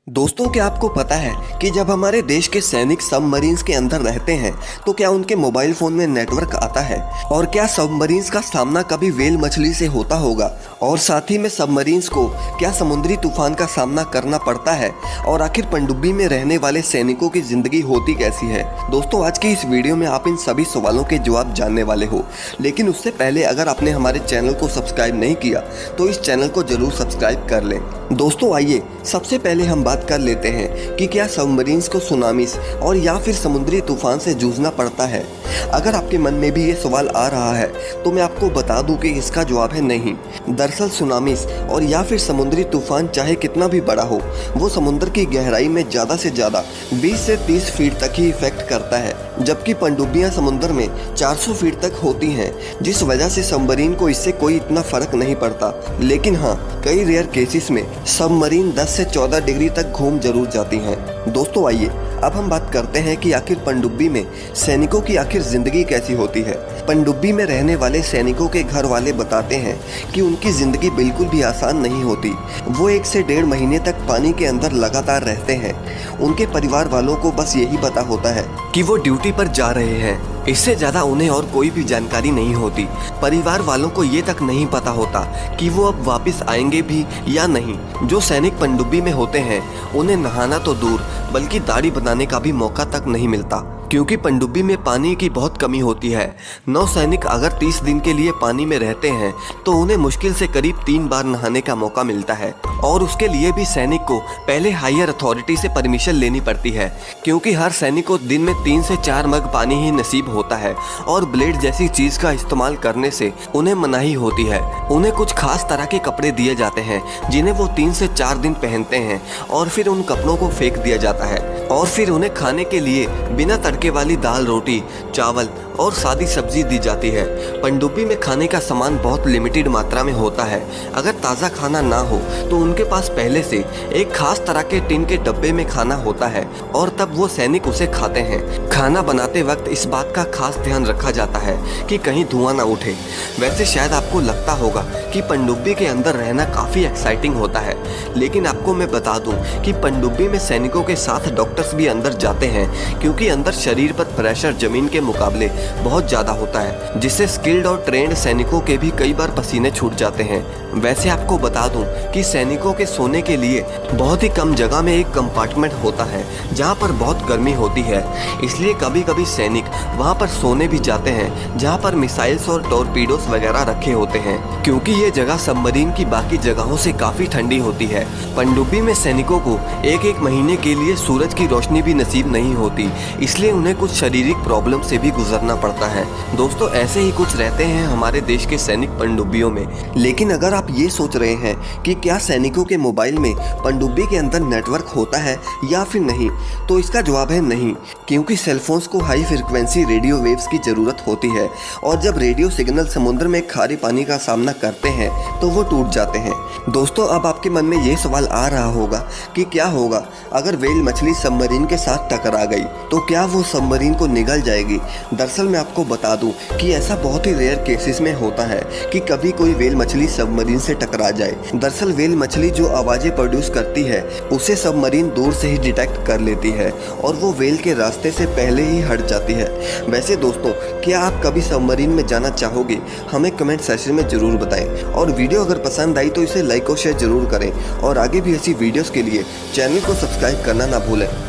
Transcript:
दोस्तों, क्या आपको पता है कि जब हमारे देश के सैनिक सबमरीन्स के अंदर रहते हैं तो क्या उनके मोबाइल फोन में नेटवर्क आता है? और क्या सबमरीन्स का सामना कभी व्हेल मछली से होता होगा? और साथ ही में सबमरीन्स को क्या समुद्री तूफान का सामना करना पड़ता है? और आखिर पनडुब्बी में रहने वाले सैनिकों की जिंदगी होती कैसी है? दोस्तों, आज की इस वीडियो में आप इन सभी सवालों के जवाब जानने वाले हो। लेकिन उससे पहले अगर आपने हमारे चैनल को सब्सक्राइब नहीं किया तो इस चैनल को जरूर सब्सक्राइब कर लें। दोस्तों, आइए सबसे पहले हम बात कर लेते हैं कि क्या सबमरीन्स को सुनामीस और या फिर समुद्री तूफान से जूझना पड़ता है। अगर आपके मन में भी ये सवाल आ रहा है तो मैं आपको बता दूं कि इसका जवाब है नहीं। दरअसल सुनामीस और या फिर समुद्री तूफान चाहे कितना भी बड़ा हो, वो समुद्र की गहराई में ज़्यादा से ज़्यादा 20 से 30 फीट तक ही इफेक्ट करता है, जबकि पनडुब्बियां समुद्र में 400 फीट तक होती हैं, जिस वजह से सबमरीन को इससे कोई इतना फर्क नहीं पड़ता। लेकिन हाँ, कई रेयर केसेस में सबमरीन 10 से 14 डिग्री तक घूम जरूर जाती हैं। दोस्तों, आइए अब हम बात करते हैं कि आखिर पनडुब्बी में सैनिकों की आखिर जिंदगी कैसी होती है। पनडुब्बी में रहने वाले सैनिकों के घर वाले बताते हैं कि उनकी जिंदगी बिल्कुल भी आसान नहीं होती। वो 1 से 1.5 महीने तक पानी के अंदर लगातार रहते हैं। उनके परिवार वालों को बस यही पता होता है कि वो ड्यूटी पर जा रहे हैं। इससे ज़्यादा उन्हें और कोई भी जानकारी नहीं होती। परिवार वालों को ये तक नहीं पता होता कि वो अब वापस आएंगे भी या नहीं। जो सैनिक पनडुब्बी में होते हैं उन्हें नहाना तो दूर बल्कि दाढ़ी बनाने का भी मौका तक नहीं मिलता, क्योंकि पनडुब्बी में पानी की बहुत कमी होती है। नौसैनिक अगर 30 दिन के लिए पानी में रहते हैं तो उन्हें मुश्किल से करीब 3 बार नहाने का मौका मिलता है, और उसके लिए भी सैनिक को पहले हायर अथॉरिटी से परमिशन लेनी पड़ती है, क्योंकि हर सैनिक को दिन में 3 से 4 मग पानी ही नसीब होता है और ब्लेड जैसी चीज का इस्तेमाल करने से उन्हें मनाही होती है। उन्हें कुछ खास तरह के कपड़े दिए जाते हैं जिन्हें वो 3 से 4 दिन पहनते हैं, और फिर उन कपड़ों को फेंक दिया जाता है। और फिर उन्हें खाने के लिए बिना तड़के वाली दाल, रोटी, चावल और सादी सब्जी दी जाती है। पनडुब्बी में खाने का सामान बहुत लिमिटेड मात्रा में होता है। अगर ताज़ा खाना ना हो तो उनके पास पहले से एक खास तरह के टिन के डब्बे में खाना होता है, और तब वो सैनिक उसे खाते हैं। खाना बनाते वक्त इस बात का खास ध्यान रखा जाता है कि कहीं धुआं ना उठे। वैसे शायद आपको लगता होगा कि पनडुब्बी के अंदर रहना काफ़ी एक्साइटिंग होता है, लेकिन आपको मैं बता दूं कि पनडुब्बी में सैनिकों के साथ डॉक्टर्स भी अंदर जाते हैं, क्योंकि अंदर शरीर पर प्रेशर जमीन के मुकाबले बहुत ज़्यादा होता है, जिससे स्किल्ड और ट्रेंड सैनिकों के भी कई बार पसीने छूट जाते हैं। वैसे आपको बता दूं कि सैनिकों के सोने के लिए बहुत ही कम जगह में एक कंपार्टमेंट होता है जहां पर बहुत गर्मी होती है, इसलिए कभी कभी सैनिक वहां पर सोने भी जाते हैं जहां पर मिसाइल्स और टॉर्पीडोस वगैरह रखे होते हैं, क्योंकि ये जगह सबमरीन की बाकी जगहों से काफ़ी ठंडी होती है। पनडुब्बी में सैनिकों को एक महीने के लिए सूरज की रोशनी भी नसीब नहीं होती, इसलिए उन्हें कुछ शारीरिक प्रॉब्लम से भी गुजरना पड़ता है। दोस्तों, ऐसे ही कुछ रहते हैं हमारे देश के सैनिक पनडुब्बियों में। लेकिन अगर आप ये सोच रहे हैं कि क्या सैनिकों के मोबाइल में पनडुब्बी के अंदर नेटवर्क होता है या फिर नहीं, तो इसका जवाब है नहीं, क्योंकि सेलफोन्स को हाई फ्रिक्वेंसी रेडियो वेव्स की ज़रूरत होती है, और जब रेडियो सिग्नल समुद्र में खारे पानी का सामना करते हैं तो वो टूट जाते हैं। दोस्तों, अब आपके मन में ये सवाल आ रहा होगा कि क्या होगा अगर व्हेल मछली सबमरीन के साथ टकरा गई, तो क्या वो सबमरीन को निगल जाएगी? दरअसल मैं आपको बता दूं कि ऐसा बहुत ही रेयर केसेस में होता है कि कभी कोई व्हेल मछली सबमरीन से टकरा जाए। दरअसल व्हेल मछली जो आवाज़ें प्रोड्यूस करती है उसे सबमरीन दूर से ही डिटेक्ट कर लेती है, और वो व्हेल के रास्ते से पहले ही हट जाती है। वैसे दोस्तों, क्या आप कभी सबमरीन में जाना चाहोगे? हमें कमेंट सेक्शन में ज़रूर बताएं, और वीडियो अगर पसंद आई तो इसे लाइक और शेयर जरूर करें, और आगे भी ऐसी वीडियोस के लिए चैनल को सब्सक्राइब करना ना भूलें।